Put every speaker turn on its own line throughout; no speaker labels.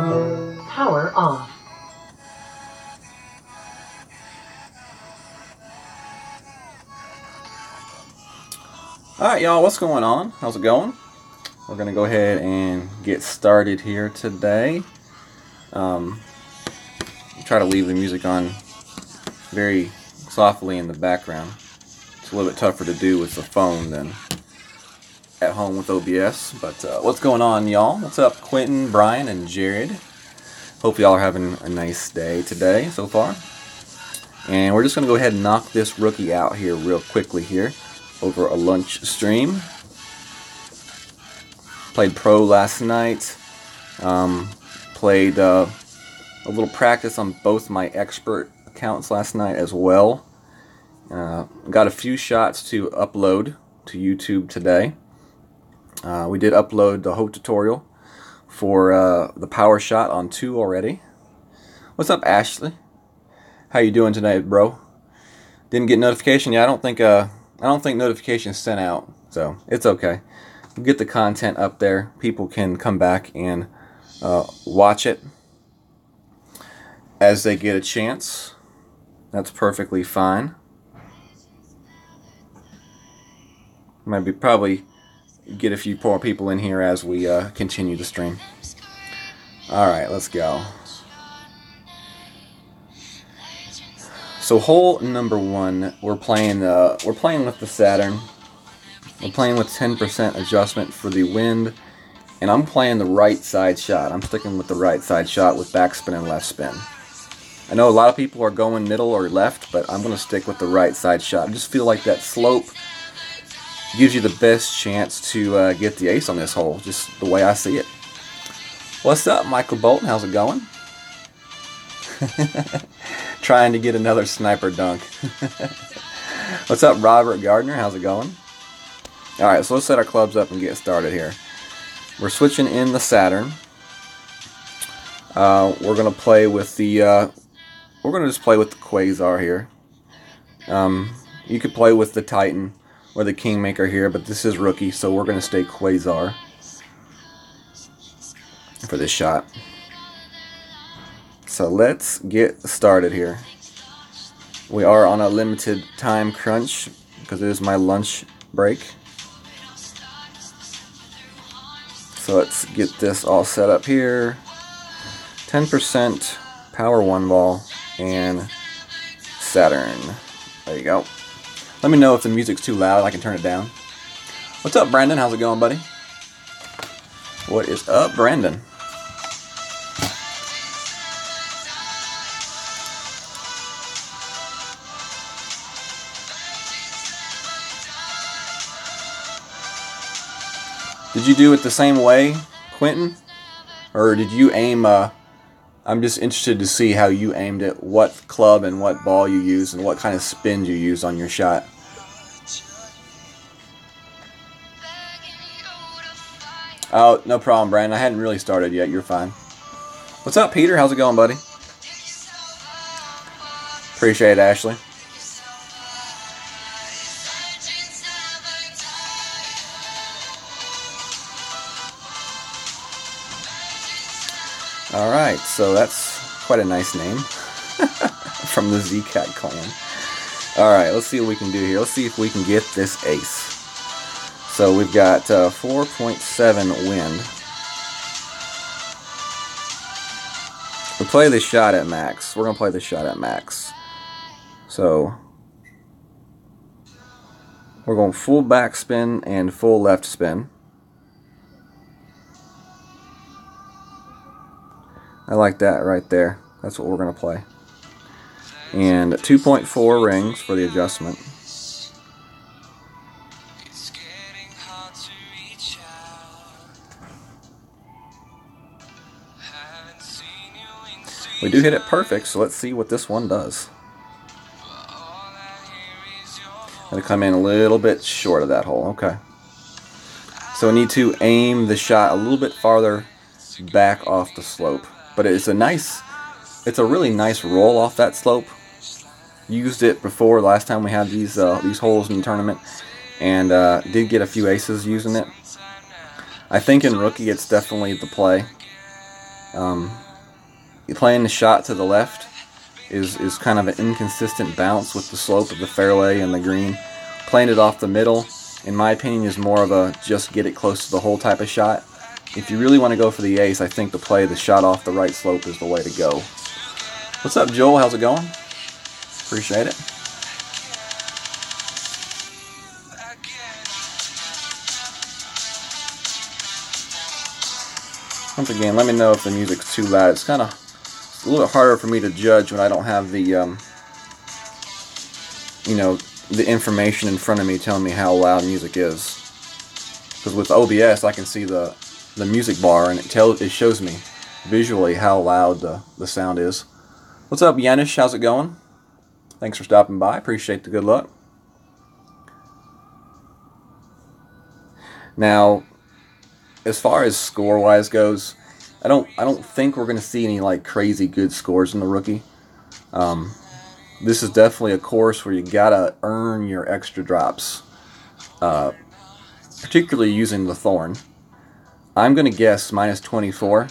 Power off.
Alright, y'all, what's going on? How's it going? We're going to go ahead and get started here today. Try to leave the music on very softly in the background. It's a little bit tougher to do with the phone than at home with OBS. But what's going on, y'all? What's up, Quentin, Brian, and Jared? Hope y'all are having a nice day today so far. And we're just going to go ahead and knock this rookie out here real quickly here over a lunch stream. Played pro last night. Played a little practice on both my expert accounts last night as well. Got a few shots to upload to YouTube today. We did upload the whole tutorial for the power shot on 2 already. What's up, Ashley? How you doing tonight, bro? Didn't get notification. Yeah, I don't think notifications sent out, so it's okay. We'll get the content up there. People can come back and watch it as they get a chance. That's perfectly fine. Probably get a few more people in here as we continue the stream. All right, let's go. So hole number 1, we're playing with the Saturn. We're playing with 10% adjustment for the wind, and I'm playing the right side shot. I'm sticking with the right side shot with backspin and left spin. I know a lot of people are going middle or left, but I'm going to stick with the right side shot. I just feel like that slope gives you the best chance to get the ace on this hole, just the way I see it. What's up, Michael Bolton? How's it going? Trying to get another sniper dunk. What's up, Robert Gardner? How's it going? Alright, so let's set our clubs up and get started here. We're switching in the Saturn. We're gonna play with the we're gonna just play with the Quasar here. You could play with the Titan or the Kingmaker here, but this is rookie, so we're gonna stay Quasar for this shot. So let's get started here. We are on a limited time crunch because it is my lunch break. So let's get this all set up here. 10% power 1 ball and Saturn. There you go. Let me know if the music's too loud. I can turn it down. What's up, Brandon? How's it going, buddy? What is up, Brandon? Did you do it the same way, Quentin? Or did you aim, I'm just interested to see how you aimed it, what club and what ball you used, and what kind of spin you used on your shot. Oh, no problem, Brandon. I hadn't really started yet. You're fine. What's up, Peter? How's it going, buddy? Appreciate it, Ashley. Alright, so that's quite a nice name from the ZCat clan. Alright, let's see what we can do here. Let's see if we can get this ace. So we've got 4.7 wind. We play this shot at max. We're going to play this shot at max. So we're going full backspin and full left spin. I like that right there. That's what we're going to play. And 2.4 rings for the adjustment. We do hit it perfect, so let's see what this one does. Going to come in a little bit short of that hole. Okay. So we need to aim the shot a little bit farther back off the slope. But it's a really nice roll off that slope. Used it before last time we had these holes in the tournament, and did get a few aces using it. I think in rookie it's definitely the play. Playing the shot to the left is kind of an inconsistent bounce with the slope of the fairway and the green. Playing it off the middle, in my opinion, is more of a just get it close to the hole type of shot. If you really want to go for the ace, I think to play the shot off the right slope is the way to go. What's up, Joel? How's it going? Appreciate it. Once again, let me know if the music's too loud. It's kind of a little bit harder for me to judge when I don't have the, you know, the information in front of me telling me how loud music is. Because with OBS, I can see the music bar, and it shows me visually how loud the sound is. What's up, Yanish? How's it going? Thanks for stopping by. Appreciate the good luck. Now, as far as score-wise goes, I don't think we're going to see any like crazy good scores in the rookie. This is definitely a course where you gotta earn your extra drops, particularly using the thorn. I'm going to guess minus 24,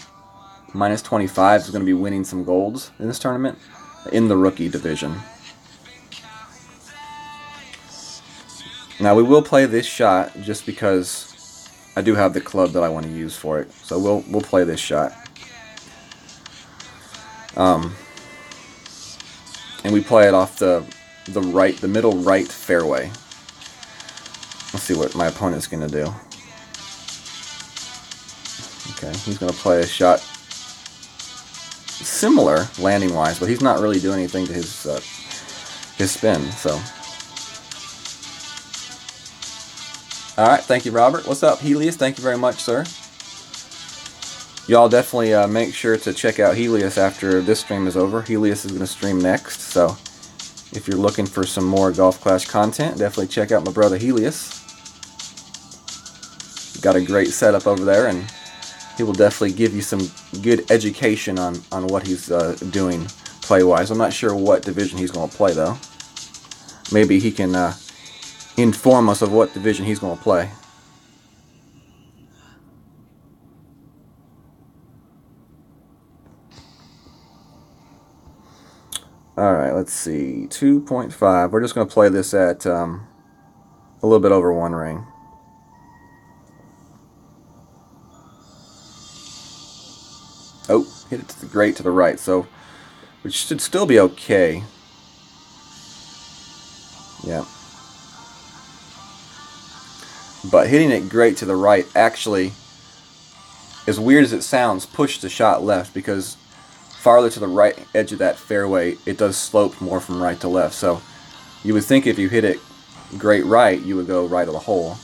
minus 25 is going to be winning some golds in this tournament in the rookie division. Now we will play this shot just because I do have the club that I want to use for it, so we'll play this shot. And we play it off the middle right fairway. Let's see what my opponent's going to do. Okay, he's going to play a shot similar landing wise, but he's not really doing anything to his spin. So. Alright, thank you, Robert. What's up, Helios? Thank you very much, sir. Y'all definitely make sure to check out Helios after this stream is over. Helios is going to stream next, so if you're looking for some more Golf Clash content, definitely check out my brother Helios. Got a great setup over there, and he will definitely give you some good education on what he's doing play-wise. I'm not sure what division he's going to play, though. Maybe he can inform us of what division he's going to play. Alright, let's see. 2.5. We're just going to play this at a little bit over one ring. Oh, hit it to the great to the right, so which should still be okay. Yeah. But hitting it great to the right actually, as weird as it sounds, pushed the shot left, because farther to the right edge of that fairway, it does slope more from right to left. So you would think if you hit it great right, you would go right of the hole.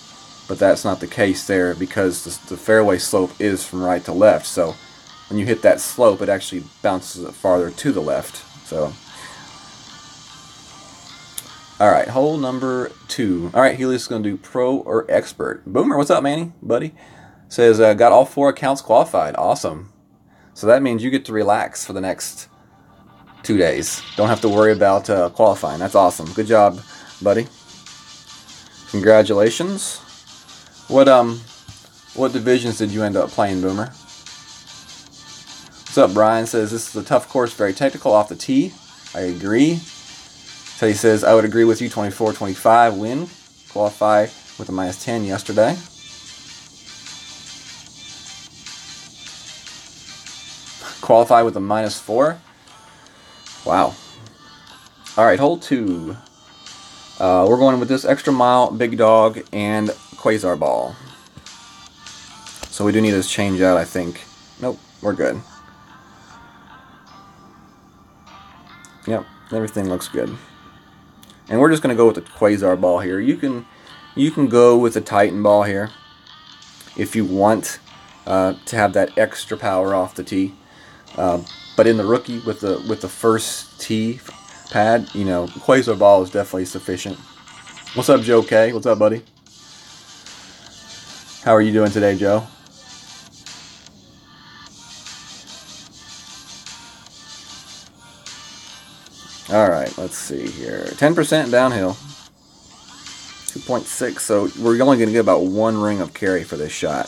But that's not the case there, because the fairway slope is from right to left. So when you hit that slope, it actually bounces it farther to the left. So, alright, hole number 2. Alright, Helios is going to do pro or expert. Boomer, what's up, Manny, buddy? Says, got all 4 accounts qualified. Awesome. So that means you get to relax for the next 2 days. Don't have to worry about qualifying. That's awesome. Good job, buddy. Congratulations. What divisions did you end up playing, Boomer? What's up, Brian? Says, this is a tough course, very technical off the tee. I agree. So he says, I would agree with you, 24-25 win. Qualify with a minus 10 yesterday. Qualify with a minus 4. Wow. Alright, hole 2. We're going with this extra mile, big dog, and quasar ball. So we do need to change out, I think. Nope, we're good. Yep, everything looks good. And we're just going to go with the quasar ball here. You can go with the Titan ball here if you want to have that extra power off the tee. But in the rookie with the first tee pad, you know, quasar ball is definitely sufficient. What's up, Joe K? What's up, buddy? How are you doing today, Joe? Alright, let's see here. 10% downhill. 2.6, so we're only going to get about 1 ring of carry for this shot.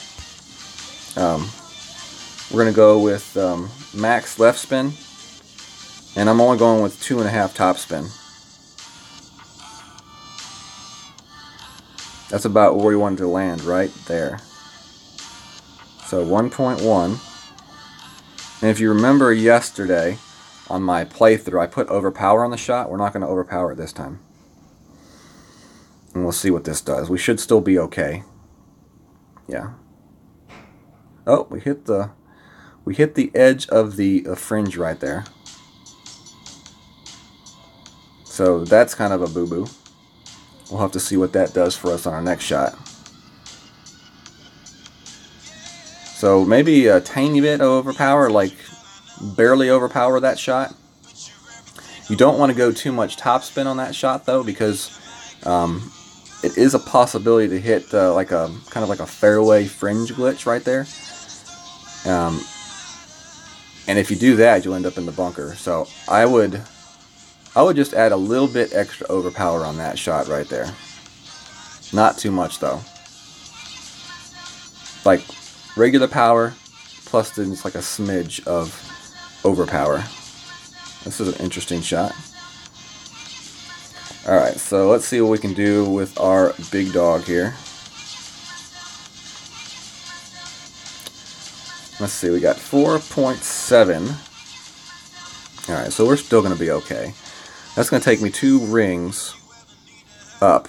We're going to go with max left spin, and I'm only going with 2.5 top spin. That's about where we wanted to land, right there. So 1.1. And if you remember yesterday on my playthrough, I put overpower on the shot. We're not going to overpower it this time. And we'll see what this does. We should still be okay. Yeah. Oh, we hit the edge of the fringe right there. So that's kind of a boo-boo. We'll have to see what that does for us on our next shot. So maybe a tiny bit of overpower, like barely overpower that shot. You don't want to go too much topspin on that shot though, because it is a possibility to hit like a kind of like a fairway fringe glitch right there. And if you do that, you'll end up in the bunker. So I would just add a little bit extra overpower on that shot right there. Not too much though. Like regular power plus then it's like a smidge of overpower. This is an interesting shot. Alright, so let's see what we can do with our big dog here. Let's see, we got 4.7. Alright, so we're still going to be okay. That's going to take me 2 rings up.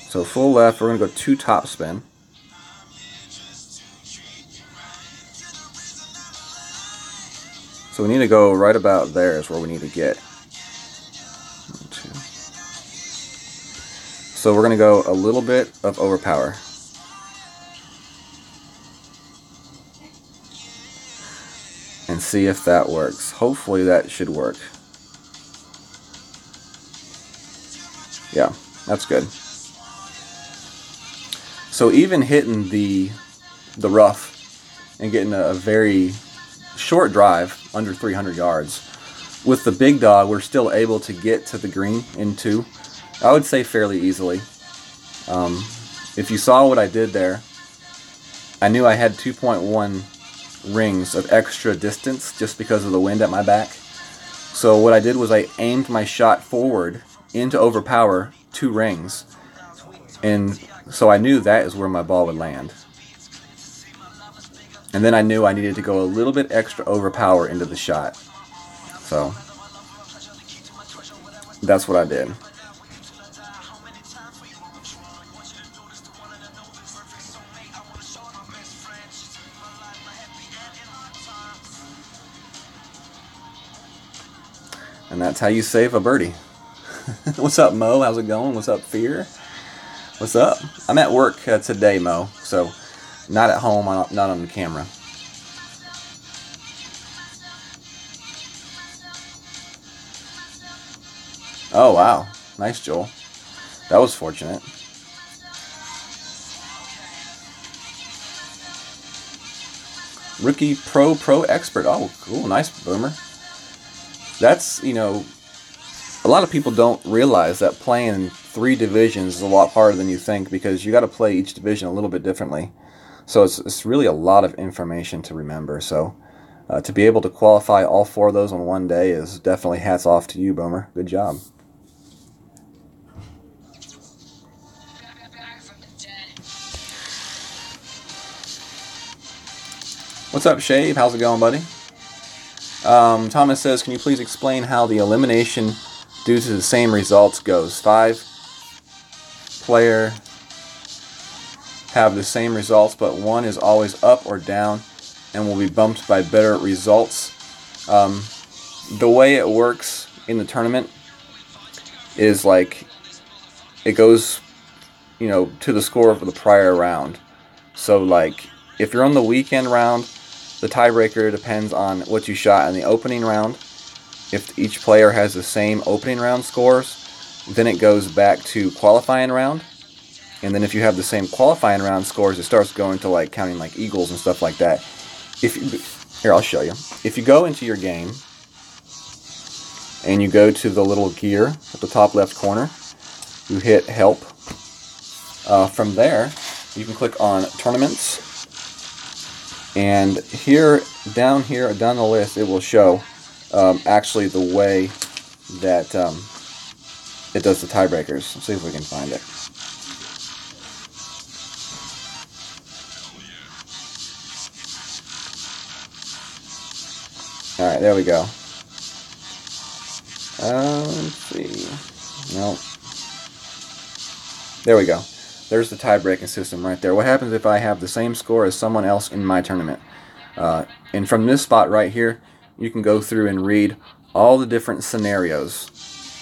So full left, we're going to go 2 top spin. So we need to go right about there is where we need to get. 1, 2. So we're going to go a little bit of overpower. And see if that works. Hopefully that should work. Yeah, that's good. So even hitting the rough and getting a very short drive, under 300 yards, with the big dog, we're still able to get to the green in 2. I would say fairly easily. If you saw what I did there, I knew I had 2.1 rings of extra distance just because of the wind at my back. So what I did was I aimed my shot forward into overpower 2 rings, and so I knew that is where my ball would land. And then I knew I needed to go a little bit extra overpower into the shot. So that's what I did. And that's how you save a birdie. What's up, Mo? How's it going? What's up, Fear? What's up? I'm at work today, Mo, so not at home, not on the camera. Oh, wow. Nice, Joel. That was fortunate. Rookie Pro Expert. Oh, cool. Nice, Boomer. That's, you know, a lot of people don't realize that playing 3 divisions is a lot harder than you think, because you got to play each division a little bit differently. So it's really a lot of information to remember. So to be able to qualify all 4 of those on one day is definitely hats off to you, Boomer. Good job. What's up, Shave? How's it going, buddy? Thomas says, can you please explain how the elimination due to the same results goes? 5 player have the same results, but one is always up or down and will be bumped by better results. The way it works in the tournament is like it goes, you know, to the score of the prior round. So like if you're on the weekend round, the tiebreaker depends on what you shot in the opening round. If each player has the same opening round scores, then it goes back to qualifying round. And then if you have the same qualifying round scores, it starts going to like counting like eagles and stuff like that. Here, I'll show you. If you go into your game and you go to the little gear at the top left corner, you hit help. From there, you can click on Tournaments, and here, down the list, it will show actually the way that it does the tiebreakers. Let's see if we can find it. Alright, there we go. Let's see. No. There we go. There's the tie-breaking system right there. What happens if I have the same score as someone else in my tournament? And from this spot right here, you can go through and read all the different scenarios.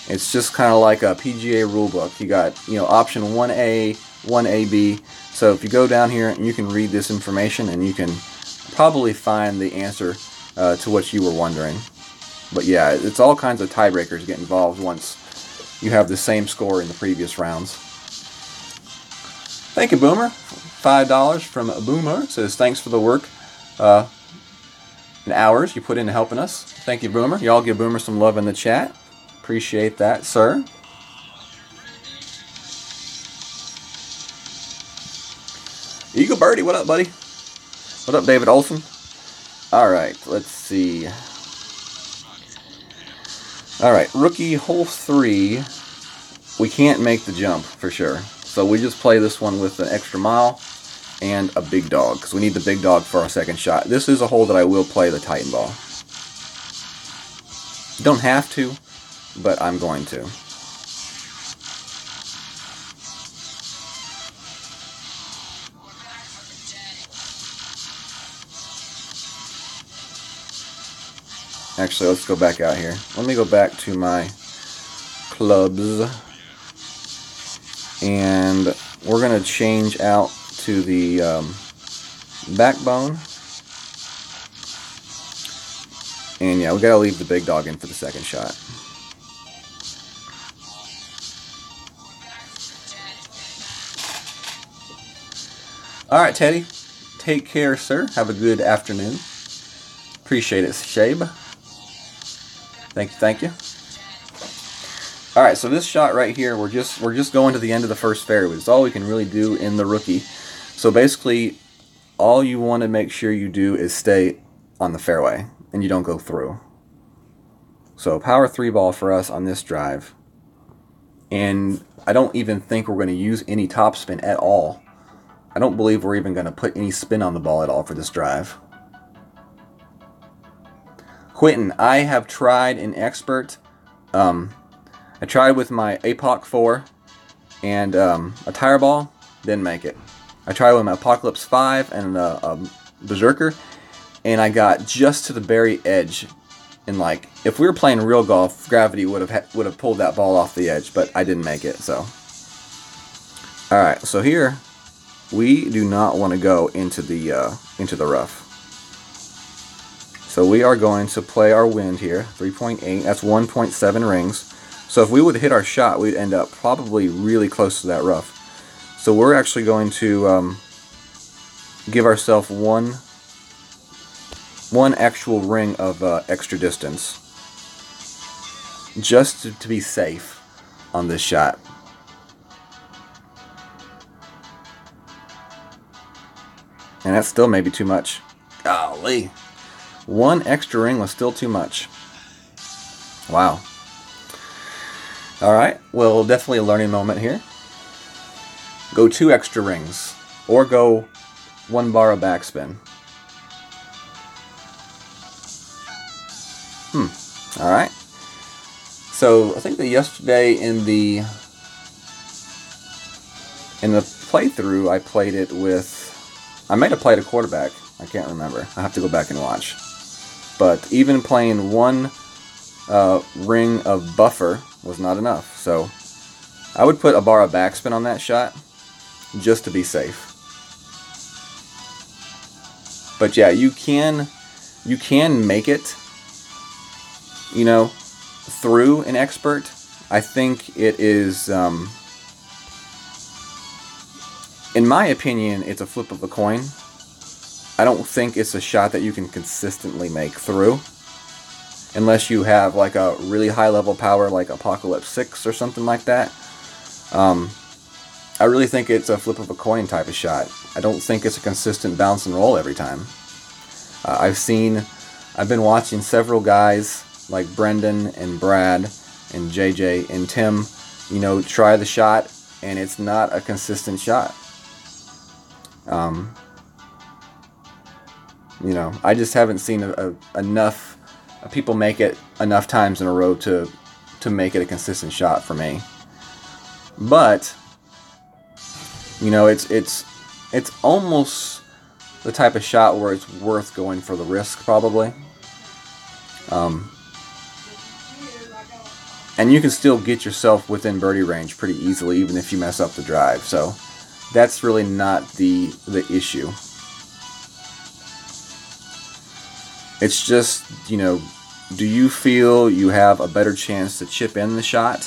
It's just kind of like a PGA rulebook. You got, option 1A, 1AB. So if you go down here, you can read this information, and you can probably find the answer to what you were wondering. But yeah, it's all kinds of tiebreakers get involved once you have the same score in the previous rounds. Thank you, Boomer. $5 from Boomer. Says, thanks for the work and hours you put into helping us. Thank you, Boomer. Y'all give Boomer some love in the chat. Appreciate that, sir. Eagle Birdie, what up, buddy? What up, David Olson? Alright, let's see. Alright, rookie hole 3. We can't make the jump for sure. So we just play this one with an extra mile and a big dog, because we need the big dog for our second shot. This is a hole that I will play the Titan ball. Don't have to, but I'm going to. Actually, let's go back out here. Let me go back to my clubs. And we're going to change out to the backbone. And yeah, we got to leave the big dog in for the second shot. Alright, Teddy. Take care, sir. Have a good afternoon. Appreciate it, Shabe. Thank you. Alright, so this shot right here, we're just going to the end of the first fairway. It's all we can really do in the rookie. So basically, all you want to make sure you do is stay on the fairway, and you don't go through. So power 3 ball for us on this drive. And I don't even think we're going to use any topspin at all. I don't believe we're even going to put any spin on the ball at all for this drive. Quentin, I have tried an expert. I tried with my APOC 4 and a tire ball, didn't make it. I tried with my Apocalypse 5 and a Berserker, and I got just to the very edge. And like, if we were playing real golf, gravity would have pulled that ball off the edge, but I didn't make it. So, all right. So here, we do not want to go into the rough. So we are going to play our wind here, 3.8. That's 1.7 rings. So if we would hit our shot, we'd end up probably really close to that rough. So we're actually going to give ourselves one actual ring of extra distance, just to be safe on this shot. And that's still maybe too much. Golly. One extra ring was still too much. Wow. Alright, well, definitely a learning moment here. Go 2 extra rings, or go 1 bar of backspin. Alright. So, I think that yesterday in the playthrough, I played it with... I might have played a quarterback. I can't remember. I have to go back and watch. But even playing 1 ring of buffer was not enough. So I would put a bar of backspin on that shot just to be safe. But yeah, you can make it, you know, through an expert. I think it is, in my opinion, it's a flip of a coin. I don't think it's a shot that you can consistently make through, unless you have like a really high level power like Apocalypse 6 or something like that. I I really think it's a flip of a coin type of shot. I don't think it's a consistent bounce and roll every time. I've been watching several guys like Brendan and Brad and JJ and Tim, you know, try the shot, and it's not a consistent shot. You know, I just haven't seen enough people make it enough times in a row to make it a consistent shot for me. But you know, it's almost the type of shot where it's worth going for the risk, probably. And you can still get yourself within birdie range pretty easily, even if you mess up the drive. So that's really not the issue. It's just, you know, do you feel you have a better chance to chip in the shot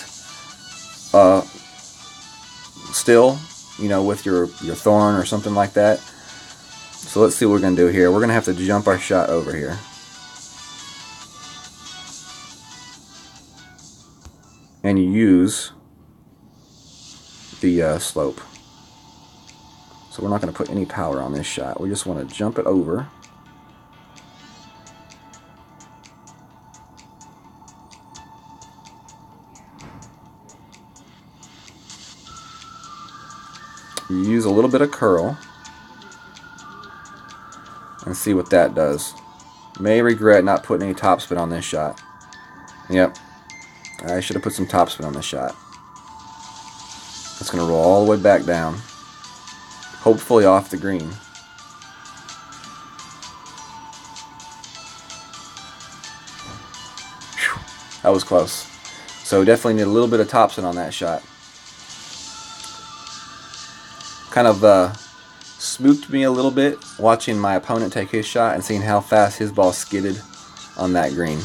still, you know, with your thorn or something like that? So let's see what we're going to do here. We're going to have to jump our shot over here. And use the slope. So we're not going to put any power on this shot. We just want to jump it over. Use a little bit of curl and see what that does. May regret not putting any topspin on this shot. Yep, I should have put some topspin on this shot. It's going to roll all the way back down, hopefully off the green. Whew, that was close. So definitely need a little bit of topspin on that shot. Kind of spooked me a little bit watching my opponent take his shot and seeing how fast his ball skidded on that green.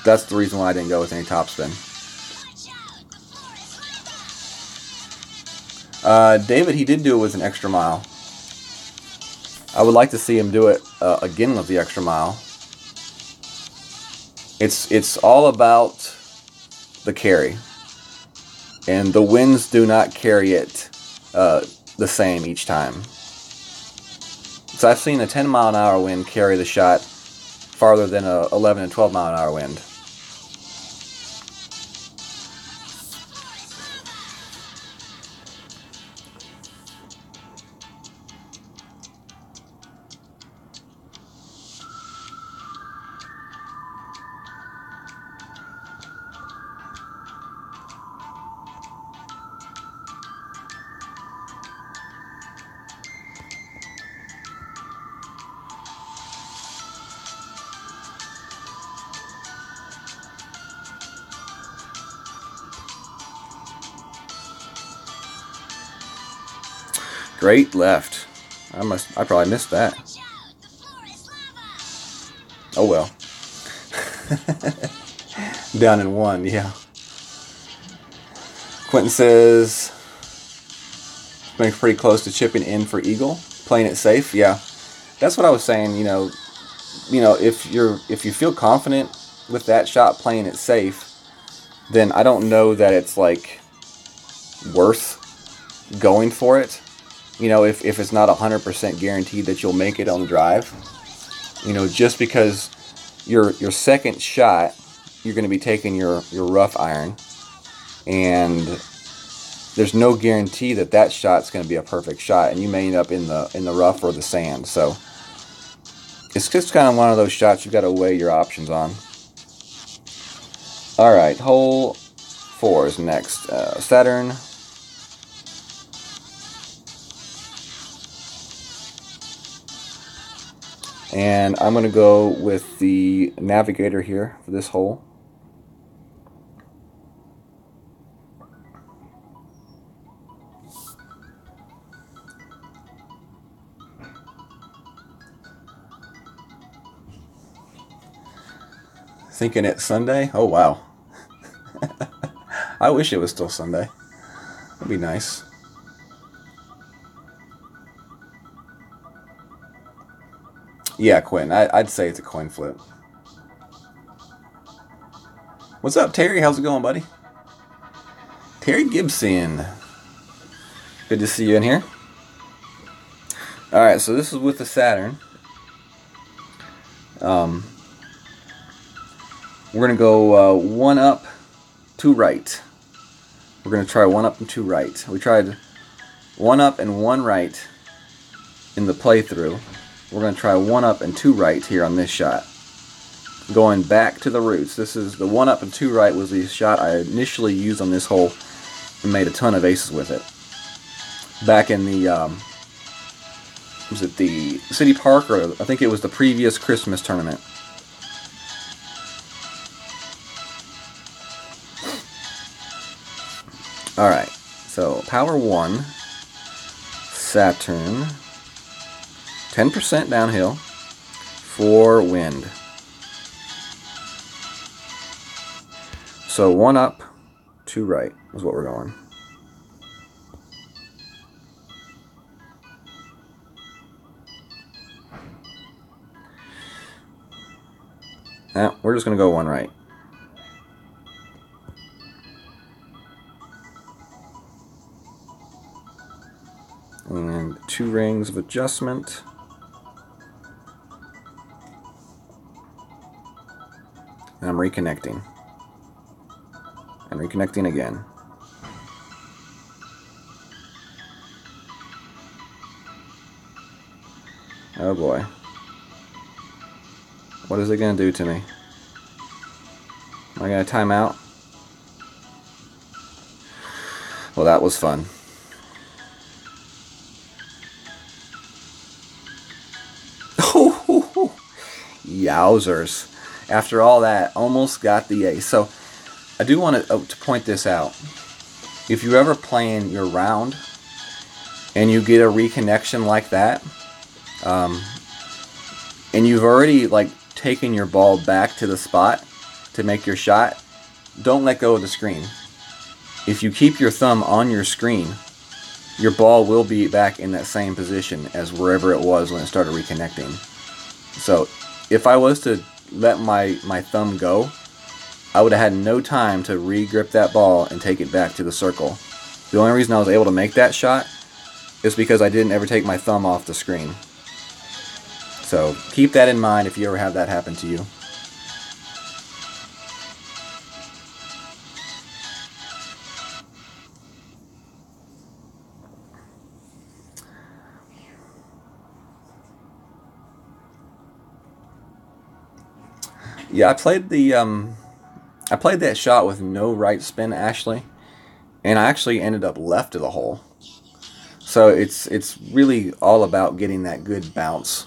That's the reason why I didn't go with any topspin. David, he did do it with an extra mile. I would like to see him do it again with the extra mile. It's all about the carry, and the winds do not carry it the same each time. So I've seen a 10-mile-an-hour wind carry the shot farther than a 11 and 12-mile-an-hour wind. Great left. I probably missed that. Oh well. Down in one, yeah. Quentin says being pretty close to chipping in for eagle, playing it safe. Yeah, that's what I was saying. You know, if you feel confident with that shot, playing it safe, then I don't know that it's like worth going for it. You know, if it's not 100% guaranteed that you'll make it on the drive, you know, just because your second shot, you're going to be taking your rough iron, and there's no guarantee that that shot's going to be a perfect shot, and you may end up in the rough or the sand. So it's just kind of one of those shots you've got to weigh your options on. All right, hole 4 is next. Saturn. And I'm going to go with the navigator here for this hole. Thinking it's Sunday? Oh, wow. I wish it was still Sunday. That'd be nice. Yeah, Quentin, I'd say it's a coin flip. What's up, Terry? How's it going, buddy? Terry Gibson. Good to see you in here. Alright, so this is with the Saturn. We're going to go 1 up, 2 right. We're going to try 1 up and 2 right. We tried 1 up and 1 right in the playthrough. We're going to try 1 up and 2 right here on this shot. Going back to the roots. This is the 1 up and 2 right was the shot I initially used on this hole and made a ton of aces with it. Back in the, was it the City Park, or I think it was the previous Christmas tournament. Alright, so power 1, Saturn, 10% downhill, 4 wind. So 1 up, 2 right is what we're going. Now, we're just going to go 1 right. And 2 rings of adjustment. And I'm reconnecting. And reconnecting again. Oh boy. What is it going to do to me? Am I going to time out? Well, that was fun. Yowzers. After all that, almost got the ace. So, I do want to point this out. If you're ever playing your round and you get a reconnection like that, and you've already like taken your ball back to the spot to make your shot, don't let go of the screen. If you keep your thumb on your screen, your ball will be back in that same position as wherever it was when it started reconnecting. So if I was to let my thumb go, I would have had no time to re-grip that ball and take it back to the circle. The only reason I was able to make that shot is because I didn't ever take my thumb off the screen. So keep that in mind if you ever have that happen to you. Yeah, I played that shot with no right spin, actually, and I actually ended up left of the hole. So it's really all about getting that good bounce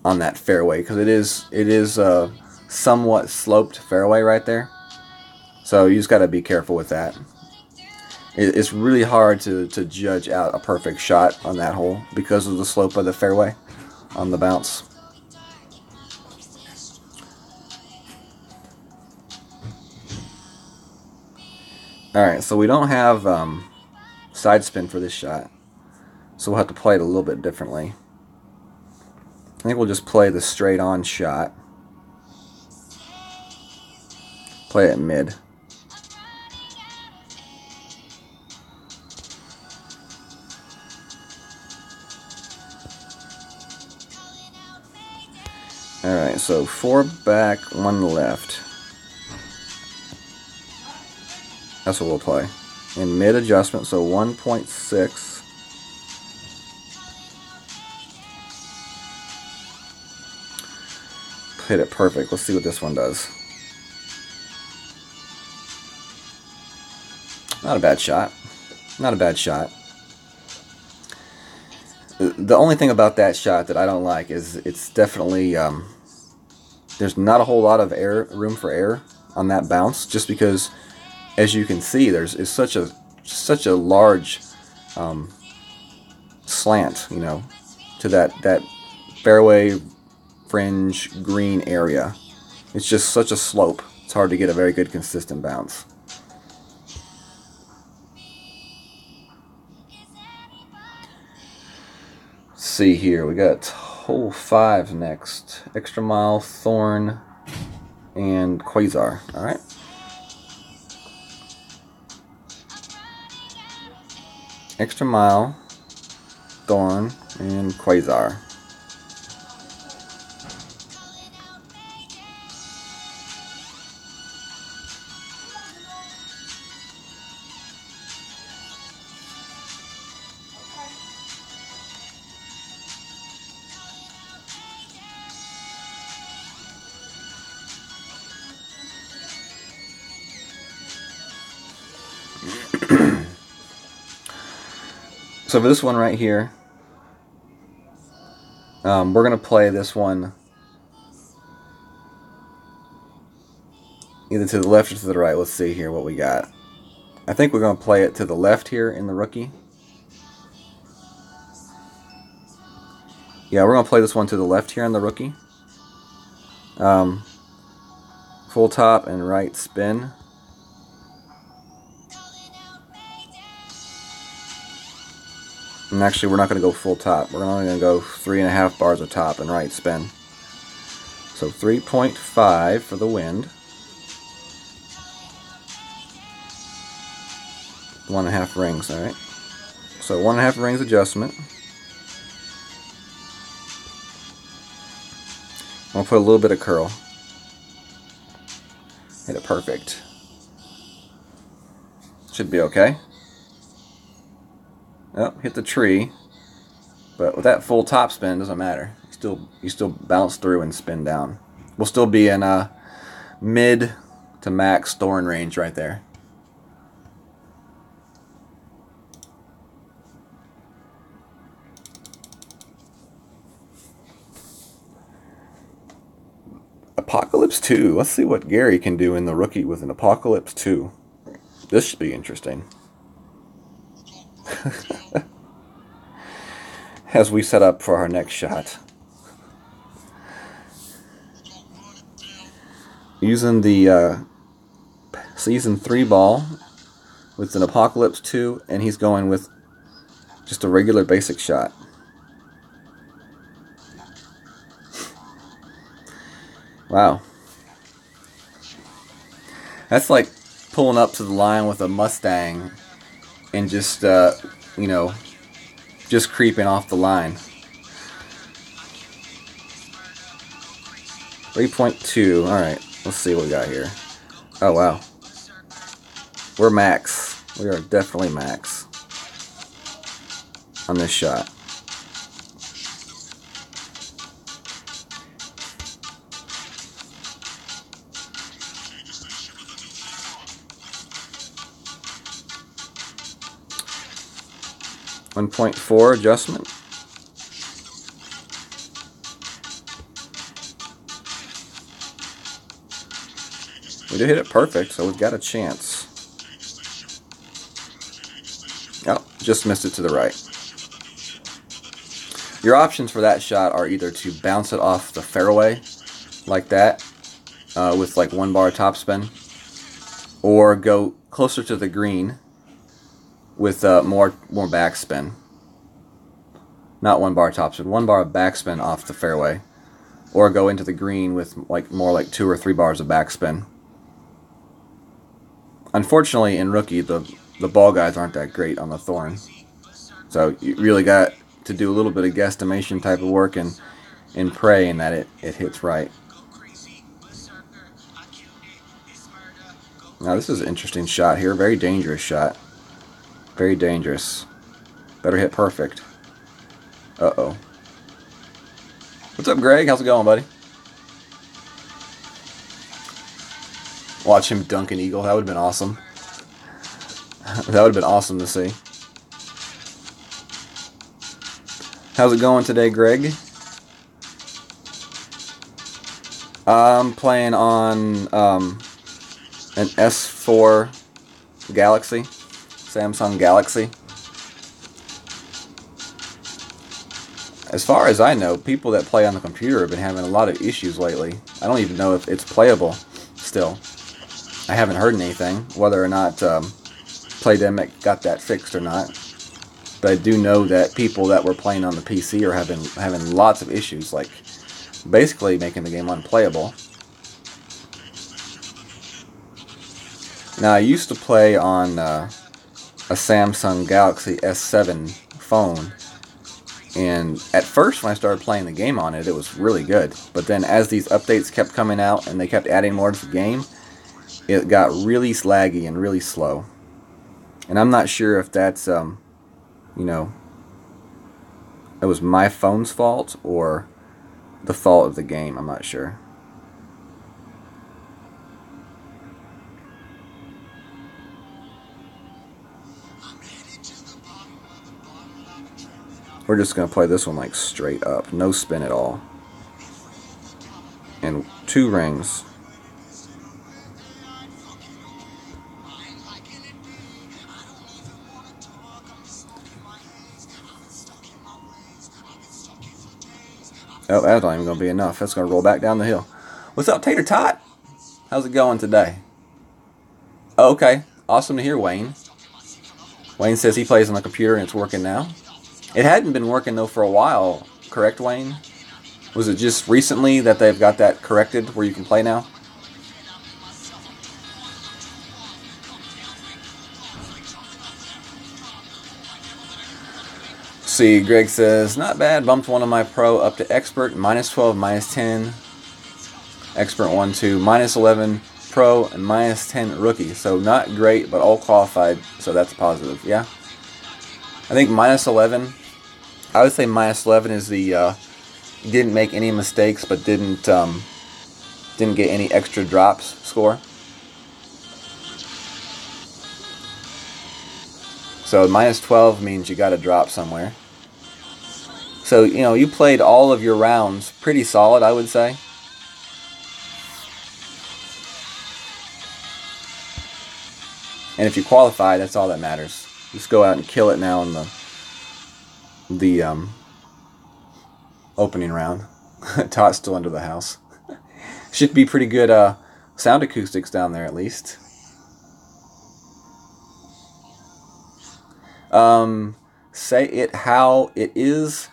on that fairway, because it is a somewhat sloped fairway right there. So you just got to be careful with that. It's really hard to judge out a perfect shot on that hole because of the slope of the fairway on the bounce. Alright, so we don't have side spin for this shot, so we'll have to play it a little bit differently. I think we'll just play the straight on shot. Play it mid. Alright, so 4 back, 1 left. That's what we'll play. In mid adjustment, so 1.6. Hit it perfect. Let's see what this one does. Not a bad shot. Not a bad shot. The only thing about that shot that I don't like is it's definitely there's not a whole lot of room for error on that bounce, just because, as you can see, there's such a large slant, you know, to that fairway fringe green area. It's just such a slope. It's hard to get a very good consistent bounce. Let's see here, we got hole 5 next. Extra Mile, Thorn, and Quasar. Alright. Extra Mile, Thorn, and Quasar. So for this one right here, we're going to play this one either to the left or to the right. Let's see here what we got. I think we're going to play it to the left here in the rookie. Yeah, we're going to play this one to the left here in the rookie. Full top and right spin. And actually, we're not going to go full top. We're only going to go 3.5 bars of top and right spin. So 3.5 for the wind. 1.5 rings, alright. So 1.5 rings adjustment. I'll put a little bit of curl. Hit it perfect. Should be okay. Oh, hit the tree, but with that full top spin, doesn't matter. You still bounce through and spin down. We'll still be in mid to max thorn range right there. Apocalypse 2. Let's see what Gary can do in the rookie with an Apocalypse 2. This should be interesting. As we set up for our next shot. Using the Season 3 ball with an Apocalypse 2, and he's going with just a regular basic shot. Wow. That's like pulling up to the line with a Mustang and just, you know, just creeping off the line. 3.2. Alright, let's see what we got here. Oh, wow. We're max. We are definitely max on this shot. .4 adjustment. We did hit it perfect, so we've got a chance. Oh, just missed it to the right. Your options for that shot are either to bounce it off the fairway like that with like 1 bar topspin, or go closer to the green with more backspin. Not 1 bar topspin, 1 bar of backspin off the fairway, or go into the green with more like 2 or 3 bars of backspin. Unfortunately, in rookie, the ball guys aren't that great on the thorn, so you really got to do a little bit of guesstimation type of work and praying that it hits right. Now this is an interesting shot here, very dangerous shot. Very dangerous. Better hit perfect. Uh-oh. What's up, Greg? How's it going, buddy? Watch him dunk an eagle. That would have been awesome. That would have been awesome to see. How's it going today, Greg? I'm playing on an S4 Galaxy. Samsung Galaxy. As far as I know, people that play on the computer have been having a lot of issues lately. I don't even know if it's playable still. I haven't heard anything, whether or not Playdemic got that fixed or not. But I do know that people that were playing on the PC are having lots of issues, like basically making the game unplayable. Now, I used to play on a Samsung Galaxy S7 phone. And at first when I started playing the game on it, it was really good. But then as these updates kept coming out and they kept adding more to the game, it got really laggy and really slow. And I'm not sure if that's, you know, it was my phone's fault or the fault of the game. I'm not sure. We're just going to play this one like straight up. No spin at all. And 2 rings. Oh, that's not even going to be enough. That's going to roll back down the hill. What's up, Tater Tot? How's it going today? Oh, okay. Awesome to hear, Wayne. Wayne says he plays on the computer and it's working now. It hadn't been working, though, for a while. Correct, Wayne? Was it just recently that they've got that corrected where you can play now? See, Greg says, not bad. Bumped one of my pro up to expert, -12, -10. Expert 1, 2, -11 pro, and -10 rookie. So not great, but all qualified. So that's a positive. Yeah. I think -11. I would say -11 is the didn't make any mistakes, but didn't get any extra drops score. So -12 means you got to drop somewhere. So, you know, you played all of your rounds pretty solid, I would say. And if you qualify, that's all that matters. Just go out and kill it now in the opening round. Todd's still under the house. Should be pretty good sound acoustics down there at least. Say it how it is.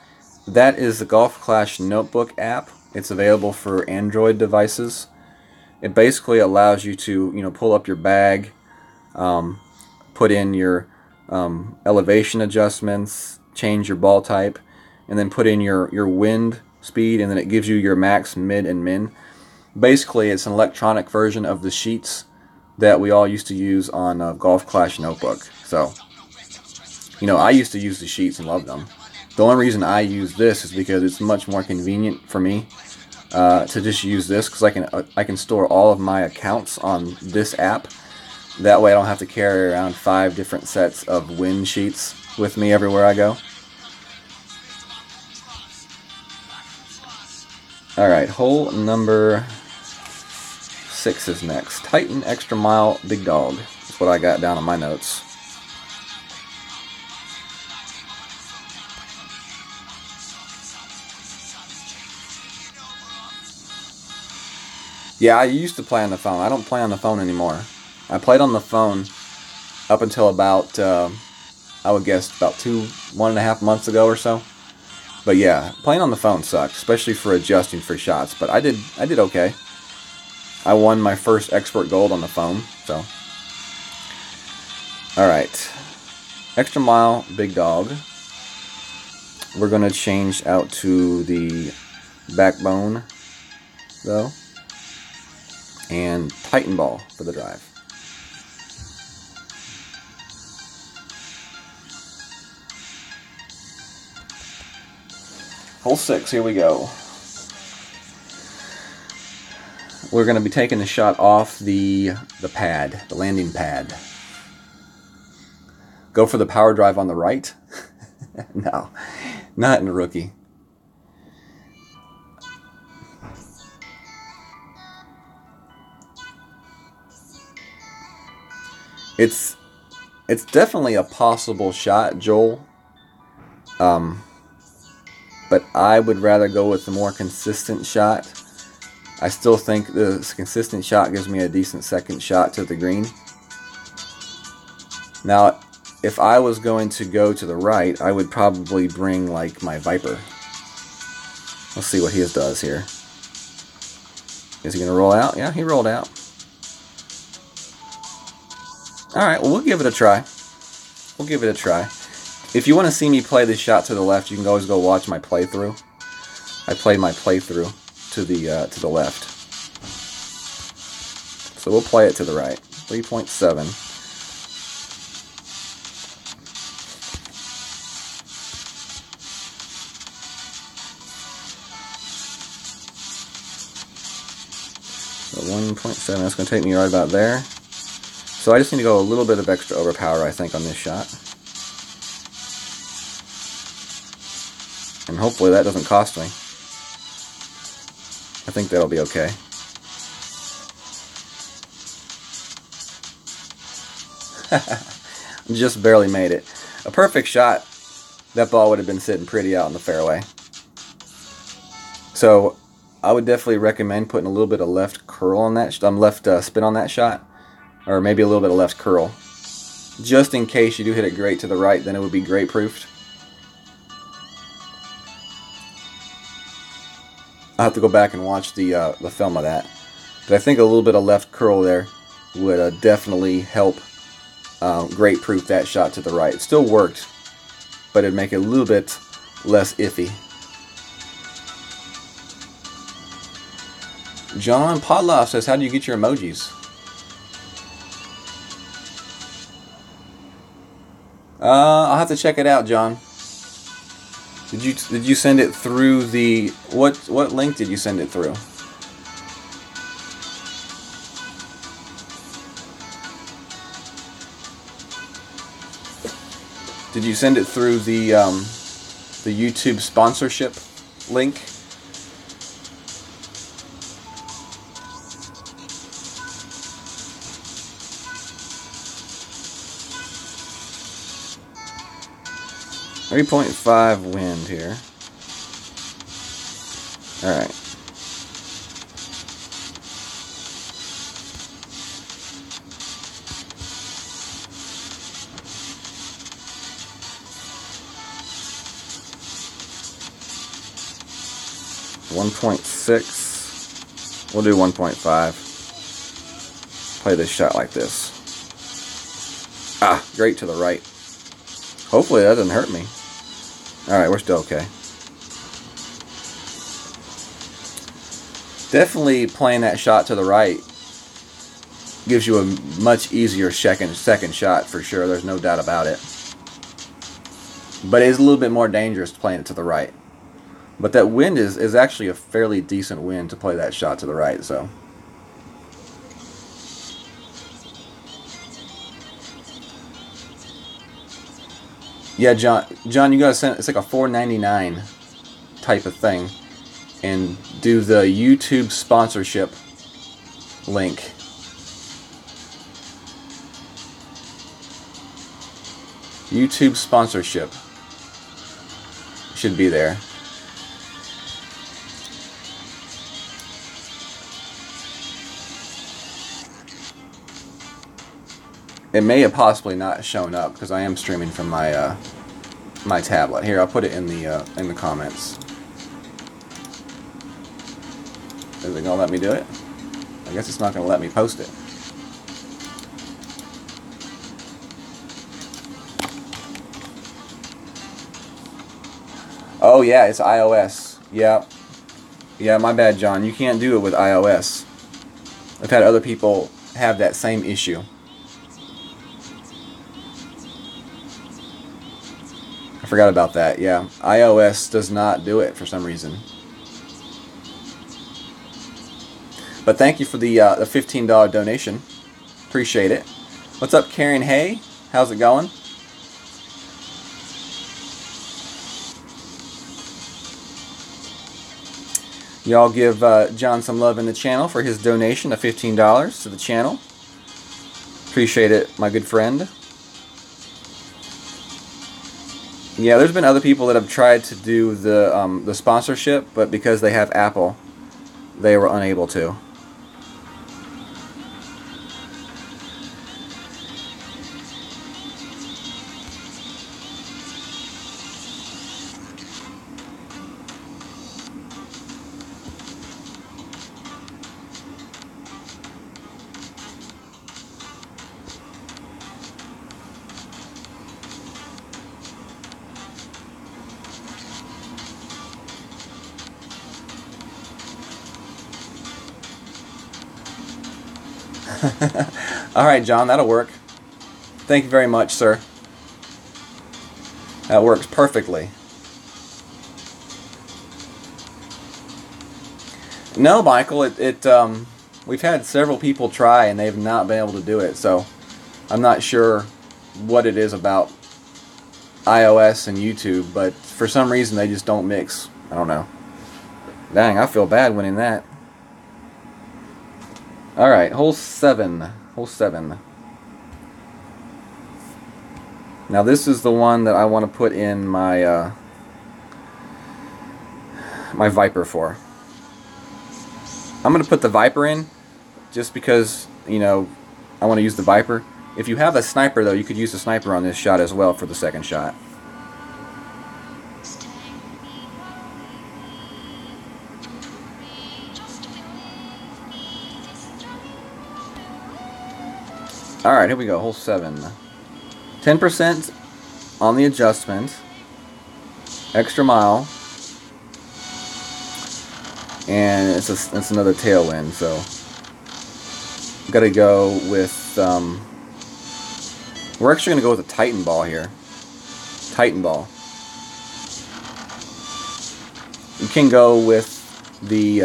That is the Golf Clash Notebook app. It's available for Android devices. It basically allows you to, you know, pull up your bag, put in your elevation adjustments, change your ball type, and then put in your wind speed, and then it gives you your max, mid, and min. Basically, it's an electronic version of the sheets that we all used to use on Golf Clash Notebook. So, you know, I used to use the sheets and loved them. The only reason I use this is because it's much more convenient for me to just use this, because I can store all of my accounts on this app. That way I don't have to carry around 5 different sets of win sheets with me everywhere I go. Alright, hole number 6 is next. Titan Extra Mile Big Dog. That's what I got down on my notes. Yeah, I used to play on the phone. I don't play on the phone anymore. I played on the phone up until about, I would guess, about 1.5 months ago or so. But yeah, playing on the phone sucks, especially for adjusting for shots. But I did okay. I won my first expert gold on the phone, so. Alright. Extra Mile Big Dog. We're going to change out to the backbone, though. And Titan Ball for the drive. Hole 6, here we go. We're going to be taking the shot off the pad, the landing pad. Go for the power drive on the right? No, not in a rookie. It's definitely a possible shot, Joel. But I would rather go with the more consistent shot. I still think the consistent shot gives me a decent second shot to the green. Now, if I was going to go to the right, I would probably bring like my Viper. Let's see what his does here. Is he going to roll out? Yeah, he rolled out. Alright, well, we'll give it a try. we'll give it a try. If you want to see me play this shot to the left, you can always go watch my playthrough. I played my playthrough to the left. So we'll play it to the right. 3.7. So 1.7, that's going to take me right about there. So I just need to go a little bit of extra overpower, I think, on this shot. And hopefully that doesn't cost me. I think that'll be okay. Just barely made it. A perfect shot. That ball would have been sitting pretty out in the fairway. So I would definitely recommend putting a little bit of left curl on that, left spin on that shot, or maybe a little bit of left curl, just in case you do hit it great to the right. Then it would be great proofed. I'll have to go back and watch the film of that, but I think a little bit of left curl there would definitely help great proof that shot to the right. It still worked, but it'd make it a little bit less iffy. John Podloff says, how do you get your emojis? I'll have to check it out, John. Did you send it through the what link did you send it through? Did you send it through the YouTube sponsorship link? .5 wind here. All right. .6. We'll do 1.5. Play this shot like this. Ah, great to the right. Hopefully that doesn't hurt me. Alright, we're still okay. Definitely playing that shot to the right gives you a much easier second shot for sure. There's no doubt about it. But it is a little bit more dangerous playing it to the right. But that wind is actually a fairly decent wind to play that shot to the right, so. Yeah, John, you gotta send. It's like a $4.99 type of thing, and do the YouTube sponsorship link. YouTube sponsorship should be there. It may have possibly not shown up because I am streaming from my my tablet. Here, I'll put it in the comments. Is it gonna let me do it? I guess it's not gonna let me post it. Oh yeah, it's iOS. Yeah, my bad, John. You can't do it with iOS. I've had other people have that same issue. I forgot about that. Yeah, iOS does not do it for some reason. But thank you for the $15 donation. Appreciate it. What's up, Karen Hay? How's it going? Y'all give John some love in the channel for his donation of $15 to the channel. Appreciate it, my good friend. Yeah, there's been other people that have tried to do the sponsorship, but because they have Apple, they were unable to. Alright, John, that'll work. Thank you very much, sir. That works perfectly. No, Michael, we've had several people try and they've not been able to do it, so I'm not sure what it is about iOS and YouTube, but for some reason they just don't mix. I don't know. Dang, I feel bad winning that. Alright, hole 7. Hole 7. Now this is the one that I want to put in my my Viper for. I'm going to put the Viper in just because, you know, I want to use the Viper. If you have a sniper though, you could use the sniper on this shot as well for the second shot. Alright, here we go, hole 7. 10% on the adjustment. Extra mile. And it's another tailwind, so got to go with, we're actually going to go with a Titan ball here. Titan ball. You can go with the,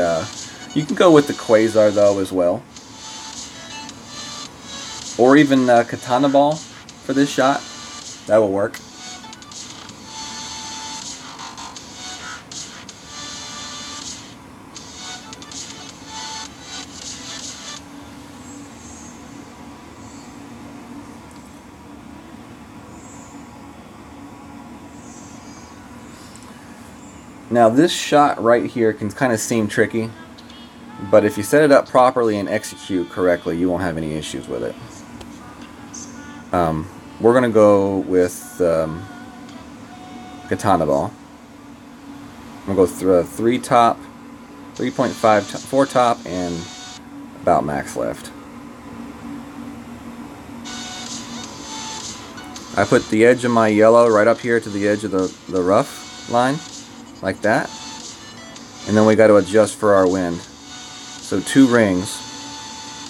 Quasar though as well. Or even Katana ball for this shot. That will work. Now this shot right here can kind of seem tricky, but if you set it up properly and execute correctly, you won't have any issues with it. We're going to go with Katana ball. I'm going to go 3 top, 3.5, 4 top, and about max left. I put the edge of my yellow right up here to the edge of the rough line, like that. And then we got to adjust for our wind. So 2 rings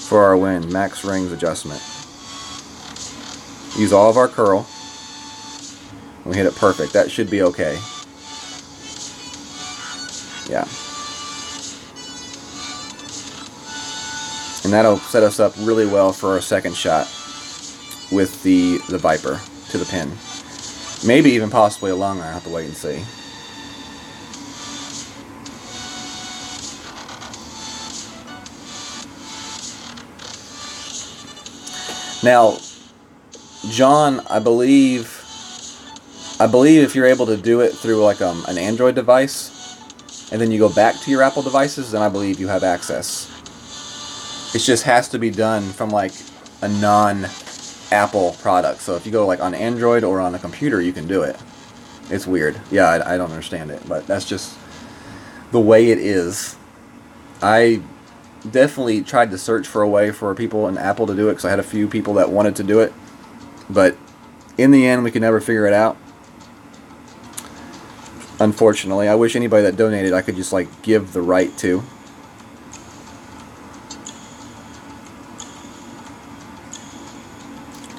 for our wind, max rings adjustment. Use all of our curl. We hit it perfect. That should be okay. Yeah. And that'll set us up really well for our second shot with the Viper to the pin. Maybe even possibly a long iron. I'll have to wait and see. Now, John, I believe if you're able to do it through like an Android device, and then you go back to your Apple devices, then I believe you have access. It just has to be done from like a non-Apple product. So if you go like on Android or on a computer, you can do it. It's weird. Yeah, I don't understand it, but that's just the way it is. I definitely tried to search for a way for people in Apple to do it because I had a few people that wanted to do it. But in the end, we could never figure it out. Unfortunately, I wish anybody that donated I could just like give the right to.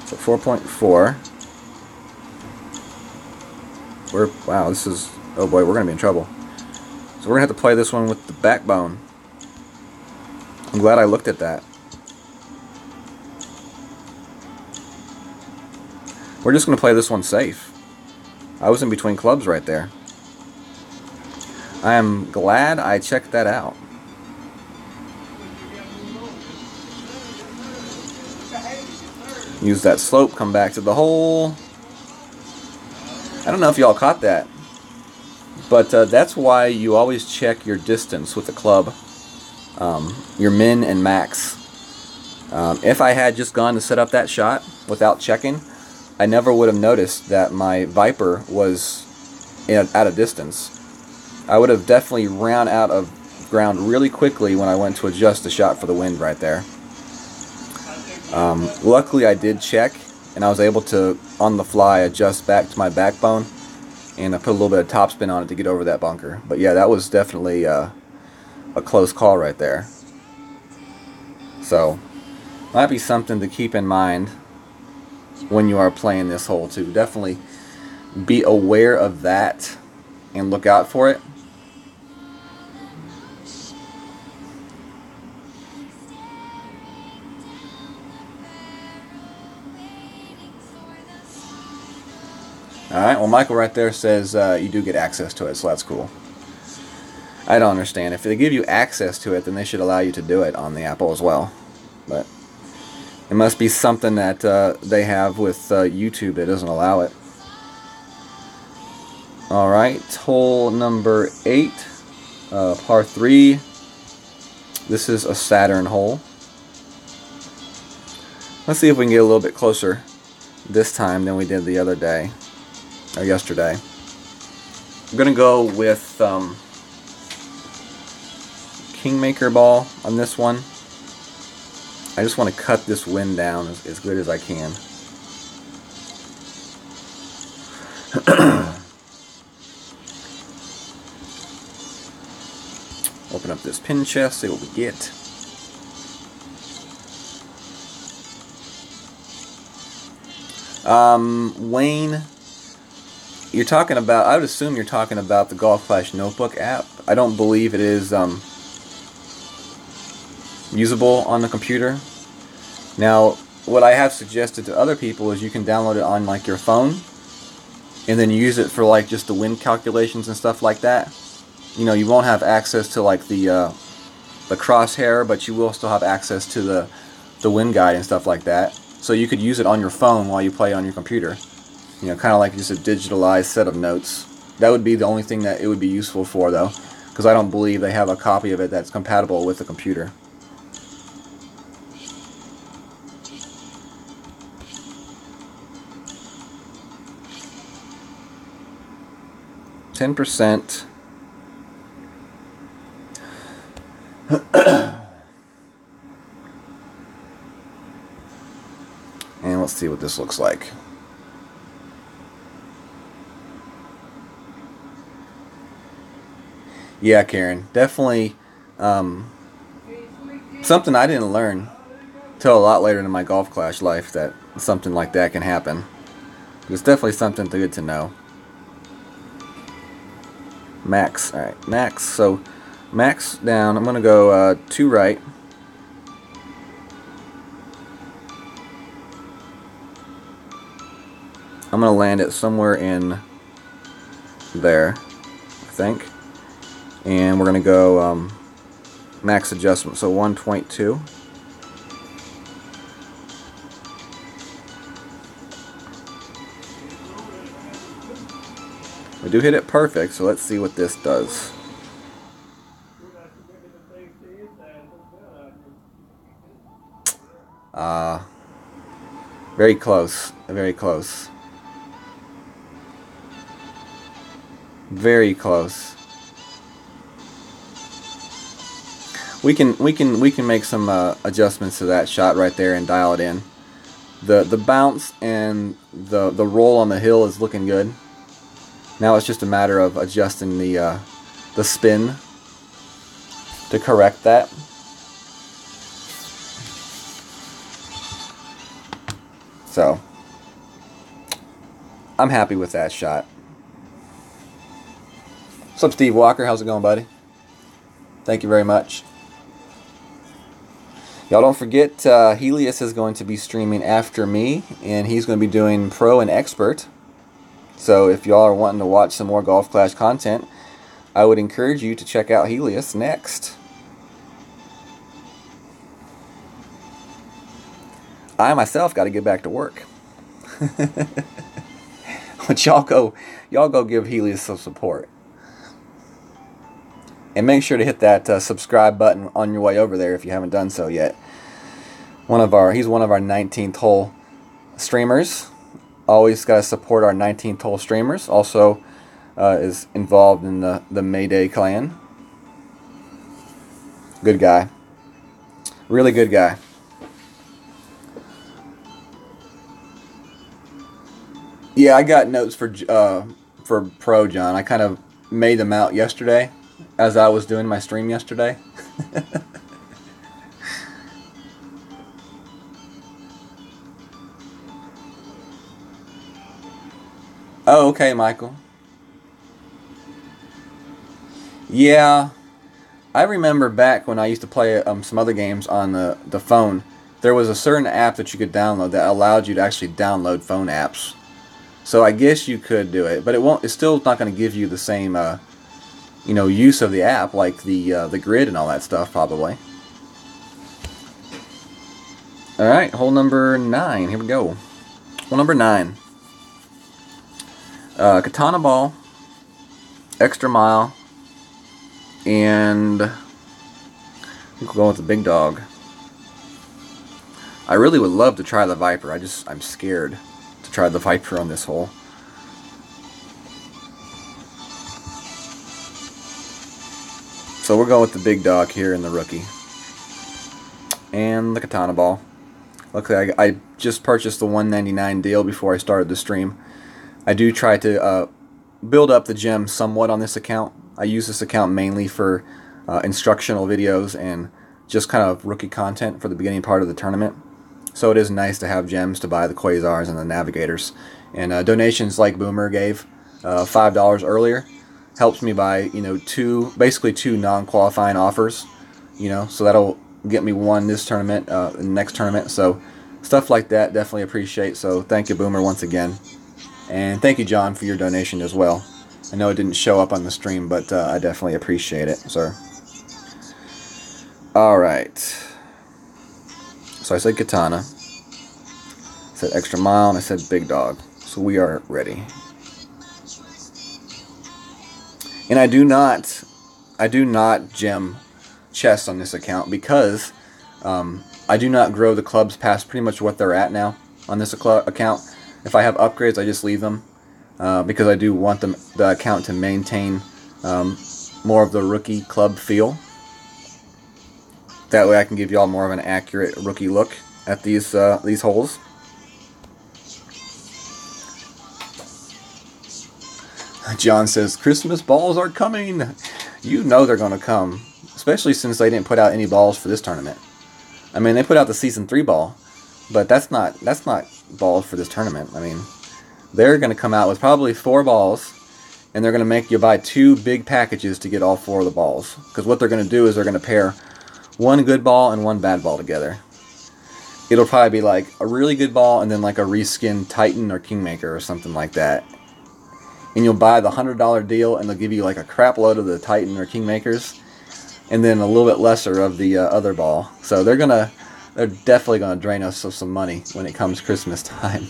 So 4.4. Wow, this is, oh boy, we're gonna be in trouble. So we're gonna have to play this one with the backbone. I'm glad I looked at that. We're just going to play this one safe. I was in between clubs right there. I am glad I checked that out. Use that slope, come back to the hole. I don't know if y'all caught that, but that's why you always check your distance with the club, your min and max. If I had just gone to set up that shot without checking, I never would have noticed that my Viper was at a distance. I would have definitely ran out of ground really quickly when I went to adjust the shot for the wind right there. Luckily I did check, and I was able to, on the fly, adjust back to my backbone, and I put a little bit of topspin on it to get over that bunker. But yeah, that was definitely a close call right there. So, Might be something to keep in mind when you are playing this hole too. Definitely be aware of that and look out for it. Alright, well Michael right there says you do get access to it, so that's cool. I don't understand. If they give you access to it, then they should allow you to do it on the Apple as well. But it must be something that they have with YouTube that doesn't allow it. Alright, hole number 8, par 3. This is a Saturn hole. Let's see if we can get a little bit closer this time than we did the other day, or yesterday. I'm going to go with Kingmaker ball on this one. I just want to cut this wind down as good as I can. Open up this pin chest, see what we get. Wayne, you're talking about, I would assume you're talking about the Golf Clash Notebook app. I don't believe it is usable on the computer. Now, what I have suggested to other people is you can download it on like your phone and then use it for like just the wind calculations and stuff like that. You know, you won't have access to like the crosshair, but you will still have access to the wind guide and stuff like that. So you could use it on your phone while you play on your computer. You know, kind of like just a digitalized set of notes. That would be the only thing that it would be useful for, though, because I don't believe they have a copy of it that's compatible with the computer. %. And let's see what this looks like. Yeah, Karen, definitely something I didn't learn till a lot later in my Golf Clash life, that something like that can happen. It's definitely something good to know. Max, alright, max. So, max down. I'm going to go 2 right. I'm going to land it somewhere in there, I think. And we're going to go max adjustment, so 1.2. We do hit it perfect, so let's see what this does. Very close, very close. Very close. We can make some adjustments to that shot right there and dial it in. The bounce and the roll on the hill is looking good. Now it's just a matter of adjusting the spin to correct that. So I'm happy with that shot. What's up, Steve Walker? How's it going, buddy? Thank you very much. Y'all don't forget, Helios is going to be streaming after me, and he's going to be doing Pro and Expert. So if y'all are wanting to watch some more Golf Clash content, I would encourage you to check out Helios next. I myself got to get back to work. But y'all go give Helios some support. And make sure to hit that subscribe button on your way over there if you haven't done so yet. He's one of our 19th hole streamers. Always got to support our 19th hole streamers. Also is involved in the Mayday clan. Good guy. Really good guy. Yeah, I got notes for Pro, John. I kind of made them out yesterday as I was doing my stream yesterday. Oh, okay, Michael. Yeah, I remember back when I used to play some other games on the phone. There was a certain app that you could download that allowed you to actually download phone apps. So I guess you could do it, but it won't. It's still not going to give you the same, use of the app like the grid and all that stuff probably. All right, hole number 9. Here we go. Hole number 9. Katana ball, extra mile, and we'll go with the big dog. I really would love to try the Viper. I'm scared to try the Viper on this hole. So we're going with the big dog here in the rookie. And the Katana ball. Luckily, I just purchased the $1.99 deal before I started the stream. I do try to build up the gem somewhat on this account. I use this account mainly for instructional videos and just kind of rookie content for the beginning part of the tournament. So it is nice to have gems to buy the Quasars and the Navigators. And donations like Boomer gave, $5 earlier, helps me buy basically two non-qualifying offers. So that'll get me one this tournament, the next tournament. So stuff like that, definitely appreciate. So thank you, Boomer, once again. And thank you, John, for your donation as well. I know it didn't show up on the stream, but I definitely appreciate it, sir. Alright. So I said Katana. I said extra mile, and I said big dog. So we are ready. And I do not gem chests on this account because I do not grow the clubs past pretty much what they're at now on this account. If I have upgrades, I just leave them because I do want the account to maintain more of the rookie club feel. That way I can give y'all more of an accurate rookie look at these holes. John says, Christmas balls are coming. You know they're going to come, especially since they didn't put out any balls for this tournament. I mean, they put out the Season 3 ball, but that's not balls for this tournament. I mean, they're going to come out with probably 4 balls, and they're going to make you buy 2 big packages to get all 4 of the balls. Because what they're going to do is they're going to pair 1 good ball and 1 bad ball together. It'll probably be like a really good ball and then like a reskin Titan or Kingmaker or something like that. And you'll buy the $100 deal, and they'll give you like a crap load of the Titan or Kingmakers, and then a little bit lesser of the other ball. So they're definitely gonna drain us of some money when it comes Christmas time.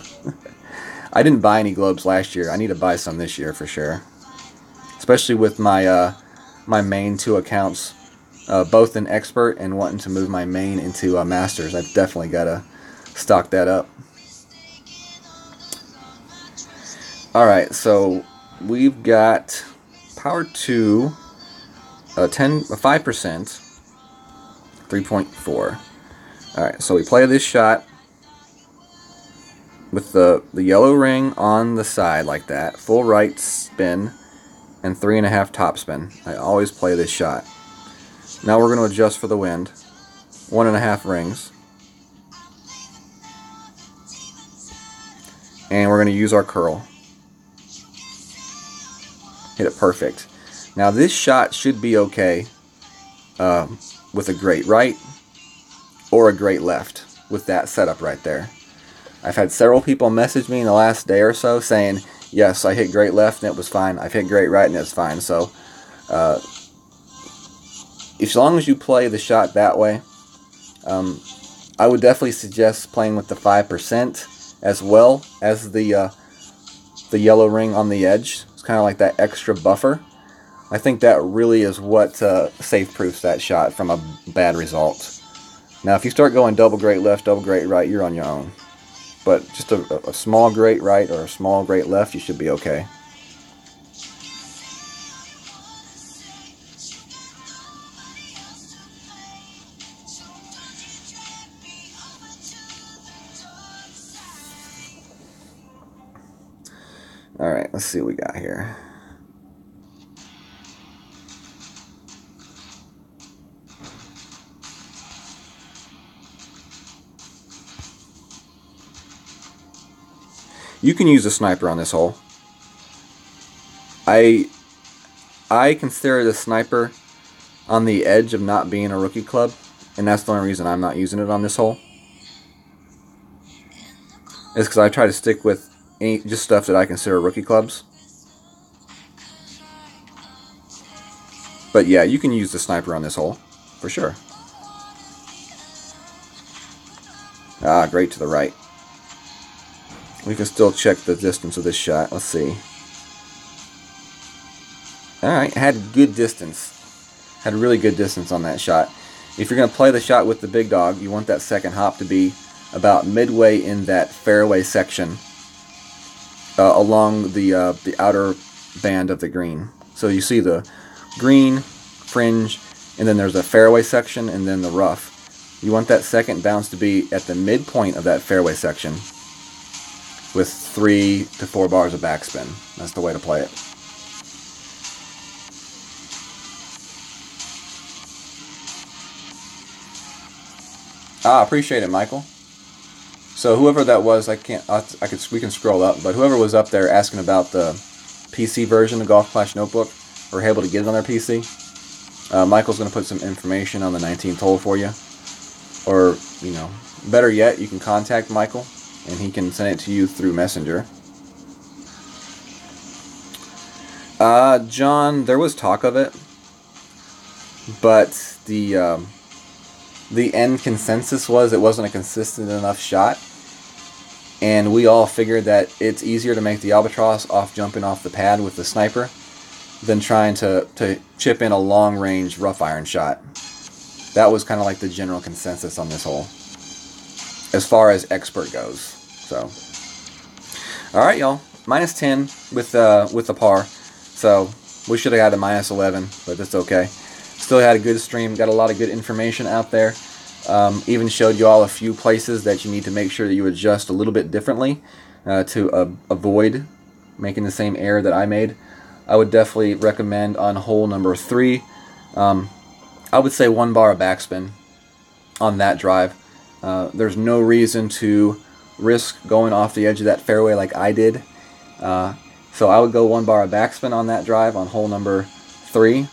I didn't buy any globes last year. I need to buy some this year for sure, especially with my my main 2 accounts, both in expert and wanting to move my main into masters. I've definitely got to stock that up. All right, so we've got power 2, 5%, 3.4. All right, so we play this shot with the yellow ring on the side like that, full right spin, and 3.5 top spin. I always play this shot. Now we're going to adjust for the wind. 1.5 rings. And we're going to use our curl. Hit it perfect. Now this shot should be okay with a great right or a great left with that setup right there. I've had several people message me in the last day or so saying, yes, I hit great left and it was fine. I've hit great right and it's fine. So as long as you play the shot that way, I would definitely suggest playing with the 5% as well as the yellow ring on the edge. It's kind of like that extra buffer. I think that really is what safe-proofs that shot from a bad result. Now, if you start going double great left, double great right, you're on your own. But just a small great right or a small great left, you should be okay. Alright, let's see what we got here. You can use a sniper on this hole. I consider the sniper on the edge of not being a rookie club, and that's the only reason I'm not using it on this hole. It's because I try to stick with just stuff that I consider rookie clubs. But yeah, you can use the sniper on this hole, for sure. Ah, great to the right. We can still check the distance of this shot. Let's see. Alright, had good distance. Had really good distance on that shot. If you're going to play the shot with the big dog, you want that second hop to be about midway in that fairway section along the outer band of the green. So you see the green, fringe, and then there's a fairway section and then the rough. You want that second bounce to be at the midpoint of that fairway section with 3 to 4 bars of backspin. That's the way to play it. Appreciate it, Michael. So whoever that was, we can scroll up, but whoever was up there asking about the PC version of Golf Clash Notebook, or able to get it on their PC, Michael's going to put some information on the 19th hole for you. Or, you know, better yet, you can contact Michael, and he can send it to you through Messenger. John, there was talk of it, but the end consensus was it wasn't a consistent enough shot, and we all figured that it's easier to make the albatross off jumping off the pad with the sniper than trying to chip in a long-range rough iron shot. That was kind of like the general consensus on this hole, as far as expert goes. So, all right, y'all, -10 with the par. So we should have had a -11, but that's okay. Still had a good stream. Got a lot of good information out there. Even showed you all a few places that you need to make sure that you adjust a little bit differently to avoid making the same error that I made. I would definitely recommend on hole number 3. I would say 1 bar of backspin on that drive. There's no reason to risk going off the edge of that fairway like I did. So I would go 1 bar of backspin on that drive on hole number 3.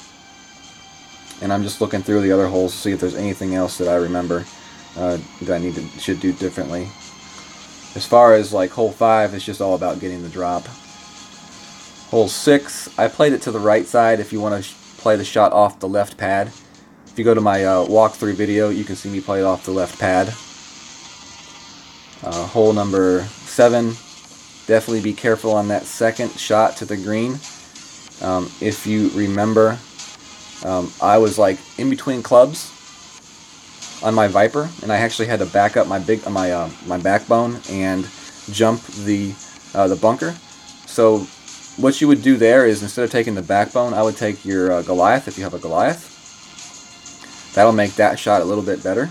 And I'm just looking through the other holes to see if there's anything else that I remember that I should do differently. As far as like hole 5, it's just all about getting the drop. Hole 6, I played it to the right side if you want to play the shot off the left pad. If you go to my walkthrough video, you can see me play it off the left pad. Hole number 7, definitely be careful on that second shot to the green. If you remember, I was like in between clubs on my Viper, and I actually had to back up my backbone and jump the bunker. So what you would do there is, instead of taking the backbone, I would take your Goliath, if you have a Goliath. That'll make that shot a little bit better.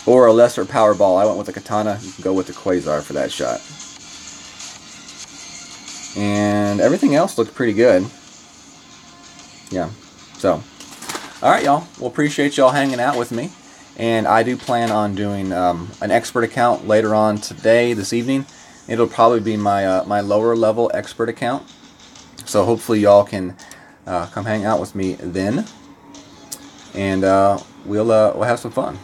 Or a lesser power ball. I went with the Katana. You can go with the Quasar for that shot. And everything else looked pretty good. Yeah. So, alright, y'all. Well, appreciate y'all hanging out with me. And I do plan on doing an expert account later on today, this evening. It'll probably be my my lower level expert account. So hopefully y'all can come hang out with me then. And we'll have some fun.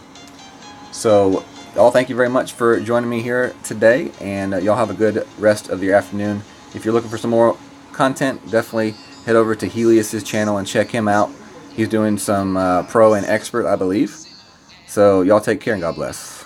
So, y'all, thank you very much for joining me here today, and y'all have a good rest of your afternoon. If you're looking for some more content, definitely head over to Helios's channel and check him out. He's doing some pro and expert, I believe. So, y'all take care and God bless.